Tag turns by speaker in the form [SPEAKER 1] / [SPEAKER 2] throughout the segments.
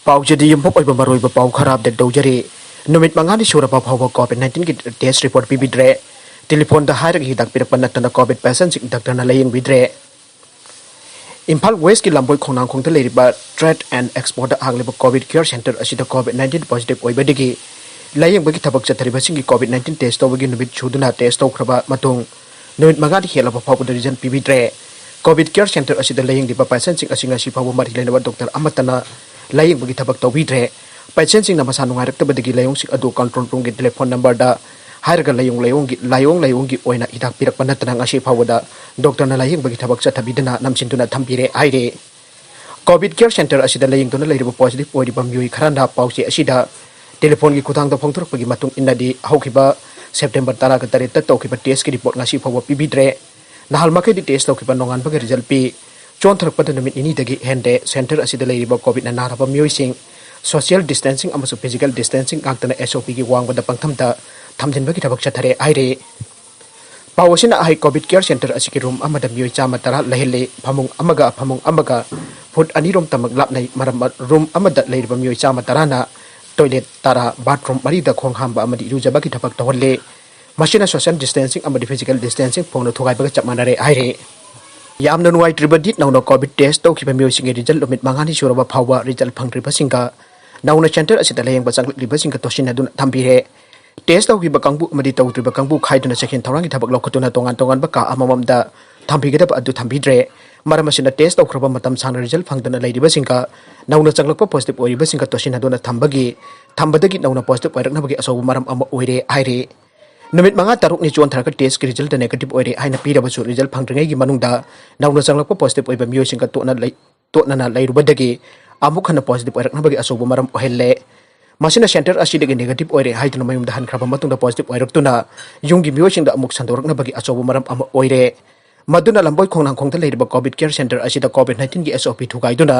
[SPEAKER 1] पाउजदी यम्पप ओइबा मरोइबा पाउ खराब दे दौजरी नुमित मंगानी सुरबा फावबा कोविड-19 की टेस्ट रिपोर्ट पिबिद्रे टेलीफोन दा हायरग हिदाक पिरपन नतना कोविड पेशेंट डॉक्टर ना लयिंग बिद्रे इम्फाल वेस्ट की लंबोई खोनांग खोंगता लेरिबा ट्रेड एंड एक्सपोर्ट हांगलेबा कोविड केयर सेंटर असिदा कोविड-19 पॉजिटिव ओइबदगी लयिंग बगी थबक चथरिबसिंगी कोविड-19 टेस्ट तौबगी नुमित छुदुना टेस्ट तौखरबा मतुंग नुमित मंगानी हेलबा फावबा रिजन पिबिद्रे कोविड केयर सेंटर असिदा लयिंग दिबा पेशेंट सिंग असिंगा सि फावबा मरि लेनबा डॉक्टर अमतना लाइंग बगी थबक तौबिद्रे पेशेंट सिंग मसा नुंगाइरक्तबदगी लायोंग सिंग अदु कंट्रोल रूम की टेलीफोन नंबर दा हायरगा लायोंग की ओइना हिदाक पिरकपा नतना ngasi फावदा डॉक्टर ना लाइंग बगी थबक चथबिदना नमसिनदुना थंबिरे आइरे कोविड केयर सेंटर असिदा लाइंग दोना लेरिबा पॉजिटिव ओइरिबा मियोइ खराना पाउचे असिदा टेलीफोन की खुथांग फोंथरपगी मतुंग इन्नादी हौखिबा सेप्टेम्बर 13 का तरेत तौखिबा टेस्ट की रिपोर्ट ngasi फाव पिबिद्रे नहाल मखेदि टेस्ट तौखिबा नोंगानबगे रिजल्ट पी चोंथरपद नुमित इनिदगी हेंदे सेंटर असिदा लेरिबा कोविड ना नारबा मियोइसिंग सोशल डिस्टेंसिंग अमसु फिजिकल डिस्टेंसिंग आक्तना एसओपी की वांगबदा पंगथमता थमजिनबगी थबक चथरे आइरे पावसिना हाई कोविड केयर सेंटर असिकी रूम अमदा मियोइ चामा तरा लहेले फमुंग अमगा फुट अनिरोम तमक लापनै मरम रूम अमदा लेरिबा मियोइ चामा तराना टॉयलेट तरा बाथरूम मरीदा खोंग हांबा अमदी इरुजबगी थबक तहले मसिना सोशल डिस्टेंसिंग अमदी फिजिकल डिस्टेंसिंग फोंनो थुगाइबगा चपमानरे आइरे यामना नुवाइत्रिबदि नौना कोविड टेस्ट तौखिबा मियोइसिंगे रिजल्ट लुमित मंगानी सुरबा फावबा रिजल्ट फंग्रिबसिंगा नौना सेंटर असिदा लेयंगबा चंगलिबसिंगा तोसिनादुना थंबिरे टेस्ट तौखिबा कांगबु अमदी तौत्रिबा कांगबु खाइदुना सेकेंड थौरांगी थबक लौखतुना तोंगान तोंगानबा का अमममदा थंबिगदब अदु थंबिद्रे मरमसिना टेस्ट तौखरबा मतम सांगना रिजल्ट फंगदना लैरिबसिंगा नौना चंगलकपा पॉजिटिव ओइरिबसिंगा तोसिनादुना थंबदगी नौना पॉजिटिव ओइरकनबगी असौबा मरम अमा ओइरे आइरे नुमित मंगा तरुकनी चोंथरका टेस्ट की रिजल्ट नेगेटिव ओइरे हाइना पीरबसु रिजल्ट फंग्रिङैगी मनुंगदा नौना चंगलकपा पॉजिटिव ओइबा मियोइसिंगा तोना लैरुबदगी अमुक हना पॉजिटिव ओइरकनबगी असौबा मरम ओहेल्ले मसिना सेंटर असिदगी नेगेटिव ओइरे हाइदुना मयुमदा हनख्रबा मतुंगदा पॉजिटिव ओइरक्तुना युंगी मियोइसिंगदा अमुक संदोरकनबगी असौबा मरम अमा ओइरे मदुना लंबोई खोंगनांग खोंगता लेरिबा कोविड केयर सेंटर असिदा कोविड-19 की एसओपी थुगाइदुना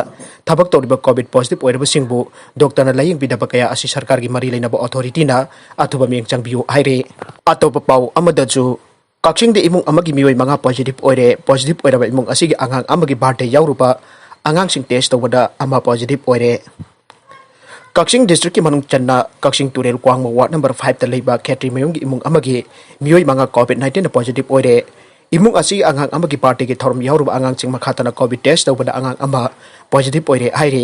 [SPEAKER 1] थबक तौरिबा कोविड पॉजिटिव ओइरबसिंगबु डॉक्टरना लाइंग बिदबा कया असि सरकार की मरी लेनबा अथॉरिटीना अथुबा मियंग चंगबियु हाइरे अतोप पाउ अमदजु कक्सिंग दे इमुंग अमगी मियोइ मंगा पॉजिटिव ओइरबा इमुंग असिगी आंगांग अमगी बर्थडे याउरुबा आंगांगसिंग टेस्ट तौबदा अमा पॉजिटिव ओइरे कक्सिंग डिस्ट्रिक्ट की मनुंग चन्ना कक्सिंग तुरेल क्वांगमा वार्ड नंबर 5 ता लेबा खेत्री मयुंग इमुंग अमगी मियोइ मंगा कोविड-19 पॉजिटिव ओइरे इमुंग असि आंगांग अमगी पार्टी के थौरम याउरुबा आंगांगसिंग मखातना कोविड टेस्ट तौबदा आंगांग अमा पॉजिटिव ओइरे हाइरे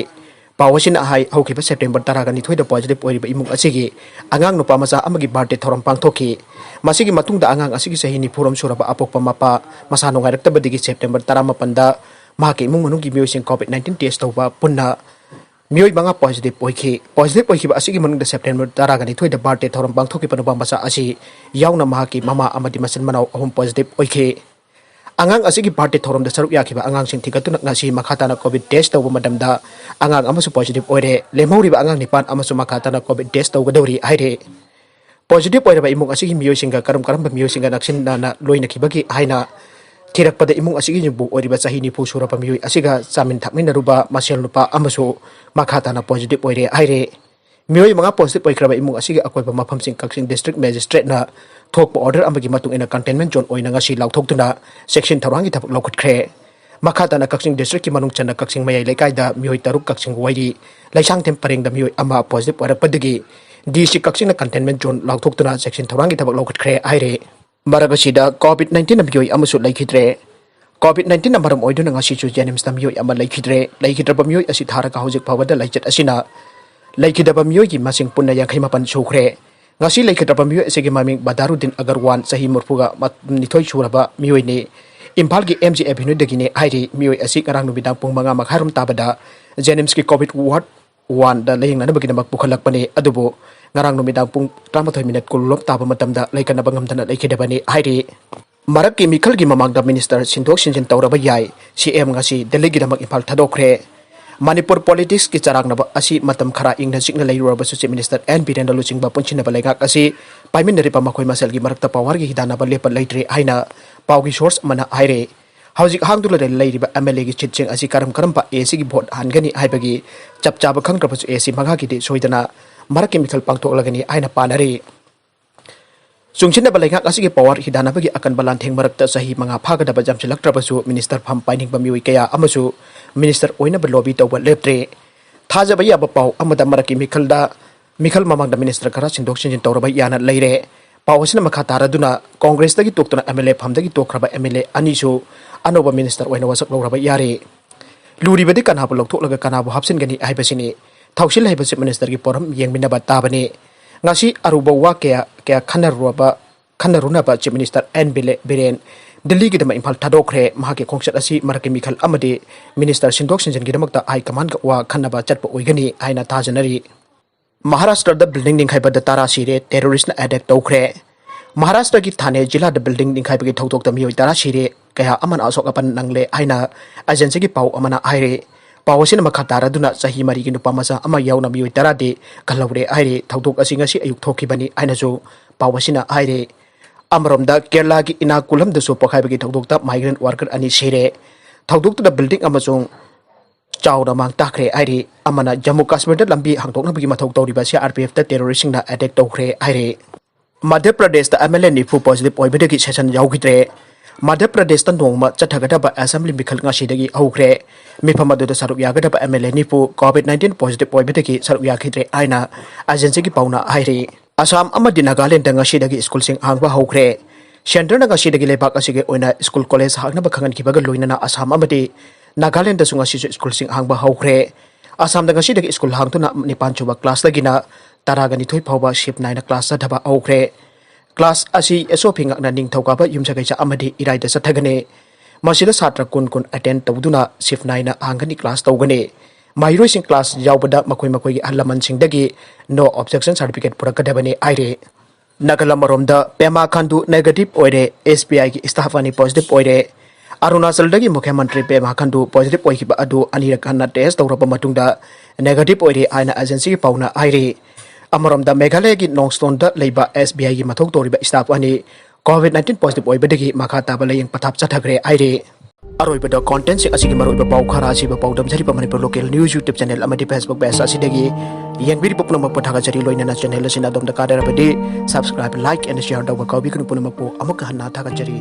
[SPEAKER 1] पावसिना हाई हौखिबा सेप्टेम्बर 12 दा पॉजिटिव ओइरिबा इमुंग असिगी आंगांग नुपा मचा अमगी बर्थडे थौरम पांगथोखि मसिगी मतुंगदा आंगांग असिगी सही निफुरम सुरबा अपोकपा मपा मसा नोंगाइरक्तबदगी सेप्टेम्बर 19 दा माके इमुंग मनुंगी मियोइसिंग कोविड-19 टेस्ट तौबा पुन्ना मियोइ मंगा पॉजिटिव ओइखिबा असिगी मनुंगदा सेप्टेम्बर 12 दा बर्थडे थौरम पांगथोखिबा नुपा मचा असि याउना माकी ममा अमदी मसन मनाव अहुम पॉजिटिव ओइखि आंगांग असिगी बर्थडे थौरम दा सरुक याखिबा आंगांग सिंग थिगतुना ngasi मखाताना कोविड टेस्ट तौबा मदमदा आंगांग अमसु पॉजिटिव ओइरे लेमौरिबा आंगांग निपान अमसु मखाताना कोविड टेस्ट तौगदौरी हाइरे पॉजिटिव ओइरबा इमुंग असिगी मियोइसिंगा करम मियोइसिंगा नक्सिनना लोइनखिबगी हाइना थिरकपदा इमुंग असिगी जुबु ओइरिबा चाहि निफु सुरबा मियोइ असिगा चामिन थाकमिनरुबा मसेल नुपा अमसु मखाताना पॉजिटिव ओइरे हाइरे मियोइ मंगा पॉजिटिव ओइख्रबा इमुंग असिगी अकोइबा मफमसिंग कक्सिंग डिस्ट्रिक्ट मजिस्ट्रेटना थोक ऑर्डर अमगी मतुंग इन कंटेनमेंट जोन ओइना ngasi लाउथोक्तुना सेक्शन थौरांगी थबक लौखटख्रे मखाताना कक्सिंग डिस्ट्रिक्ट की मनुंग चन्ना कक्सिंग मयाइ लेकाइदा मियोइ तरुक कक्सिंग वाइरी लाइसांग टेम परेंग दा मियोइ अमा पॉजिटिव ओइरकपदगी डीसी कक्सिंग कंटेनमेंट जोन लाउथोक्तुना सेक्शन थौरांगी थबक लौखटख्रे हाइरे मरगसिदा कोविड-19 मियोइ अमसु लैखिद्रे कोविड-19 मरम ओइदुना ngasi chu जेनिम्स दा मियोइ अमा लैखिद्रबा मियोइ असि थारका हौजिक फावदा लाइचत असिना लैखिदबा मियोइ की मसिंग पुन्ना 58 सुख्रे ngasi लैखिद्रबा मियोइ असिगी ममिंग बदारुद्दीन अगरवाल सही मुरफुगा निथोइ सुरबा मियोइ ने इम्फाल की एमजी एवेन्यू दगिने हाइरे मियोइ असि करंग नुबिदांग पुंग मंगा मखारुम ताबदा जेनिम्स की कोविड वार्ड 1 दा लेहिंगनबगिनमक पुखलकपने अदुबो ngarang नुमिदांग पुंग 13 मिनट कुलुलम ताबा मतमदा लैकनबा ngamdana लैखिदबने हाइरे मरक की मिखल की ममांगदा मिनिस्टर सिंथोक सिंजन तौरबा याय सीएम ngasi दिल्लीगिदमक इम्फाल थादोखरे मणिपुर पॉलिटिक्स की चरांगनबा असि मतम खरा इंगना सिंगना लैरुरबा चीफ मिनिस्टर एन बीरेंद्र लुचिंगबा पुंचिनबा लेगाक असि पाइमिनरिपा मखोय मसेलगी मरकता पावर की हिदानबा लेप लैत्रे हाइना पाउगी सोर्स मना हाइरे हौजिक हांगदुला लैरिबा एमएलए की चिटचिंग असि करम पा एसी की भोट हानगनी हाइबगी चपचाब खंगत्रबसु एसी मगा की सोइदना मरक मिखल पांगथोकलगनी हाइना पानरे चुंगचिनबा लेगाक असि की पावर हिदानबगी अकनबा लांथेंग मरकता सही मंगा फागदबा जमसिलक्त्रबसु मिनिस्टर फम पाइनिंगबा मियोइ कया अमसु मिनिस्टर ओइनबा लॉबी तौबा लेप्त्रे थाजब याब पाउ अमदा मरकी मिखल ममंगदा मिनिस्टर खरा सिंदोक सिंजिन तौरब याना लेरे पावसिना मखा तारदुना कांग्रेस दगी तोक्तना एमएलए फमदगी तोखरबा एमएलए अनिसु अनोबा मिनिस्टर ओइना वसक लौरबा यारे लुरिबदि कनाबु लौथोकलगा कनाबु हापसिनगनी आइबसिनी थौसिल हाइब चीफ मिनिस्टर की पोरम येंगमिनबा ताबने ngasi aruba wa kya khanarunaba chief minister n biren Delhi ki dama imphal thadokre mahake khongsat asi marake mikhal amade minister sindok sinjin gi damakta ai command ka wa khanaba chatpa oigani aina thajanari Maharashtra da building ning khaiba da tara sire terrorist na attack tokre Maharashtra ki thane jila da building ning khaiba ki thoktok ta mioi tara sire kaya aman asok apan nangle aina agency ki pau amana aire पावसिन मखा तारदुना सही मरी की नुपा मसा अमा यावना मियोय तरादे कलौरे आइरे थौदोक असि ngasi अयुक थोखिबनी आइनाजो पावसिना आइरे अमरोमदा Kerala की inoculum दसो पखाइबगी थौदोकता migrant worker अनि सेरे थौदोकता बिल्डिंग अमसों चाउना मांग ताखरे आइरे अमना जम्मू कश्मीर दा लंबी हांगतोकनबगी मथौ तौरिबा से आरपीएफ दा टेररिस्ट ना अटैक तौखरे आइरे मध्य प्रदेश दा MLA निफु positive ओइबदगी session यावगिद्रे Madhya Pradesh नोंग चटगदब assembly मिखल हौख्रे मिफम सरुक यागदब एमएलए निपु कोविड-19 पॉजिटिव ओइबदगी सरुक याखिद्रे आइना एजेंसी की पाउना हाइरे असम अमदि नागालैंड स्कूल सिंह हांगबा हौख्रे सेंटर नगसीदगी लेबाक असिगे ओइना स्कूल कॉलेज हांगनब खंगनखिबगा लोइनना असम अमदि नागालैंड स्कूल सिंह हांगबा हौख्रे असम नगसीदगी स्कूल हांगतुना निपान सुबा क्लास लगिना तरागनिथोय फावबा शिप 9 क्लास सधबा हौख्रे क्लास असी एसोफिंग निंगथौकाबा युमसगैचा अमदि इराइदा सथगने मसिदा छात्र कुन अटेंड तौदुना शिफ्ट 9 आंगनी क्लास तौगने माइरोइसिंग क्लास यावबदा मखोय मखोय अहलमन सिंगदगी नो ऑब्जेक्शन सर्टिफिकेट पुरकदबने आइरे नगलमरोमदा पेमा खांडू नेगेटिव ओइरे एसबीआई की स्टाफ अनि पॉजिटिव ओइरे अरुणाचल दगी मुख्यमंत्री पेमा खांडू पॉजिटिव ओइखिबा अदु अनिरक हन्ना टेस्ट तौरबा मतुंगदा नेगेटिव ओइरे आइना एजेंसी की पाउना आइरे अमरोमदा मेघालय की नोंगस्टोन दा लेबा एसबीआई की मथौक तौरिबा स्टाफ अनि कोविड-19 पॉजिटिव ओइबदगी मखा ताबा लेयंग पथाप चथगरे आइरे अरोइबदा कंटेंट से असिगी मरोइबा पाउ खरा असिबा पाउदम जरिबा Manipur local news YouTube channel अमदि फेसबुक पेज असिदगी येंगबिरि पुपनमक पथागा जरि लोइनना चैनल असिना दम दा कादरबदि सब्सक्राइब लाइक एंड शेयर दौबा कौबि कुनु पुनमक पु अमुक हन्ना थागा जरि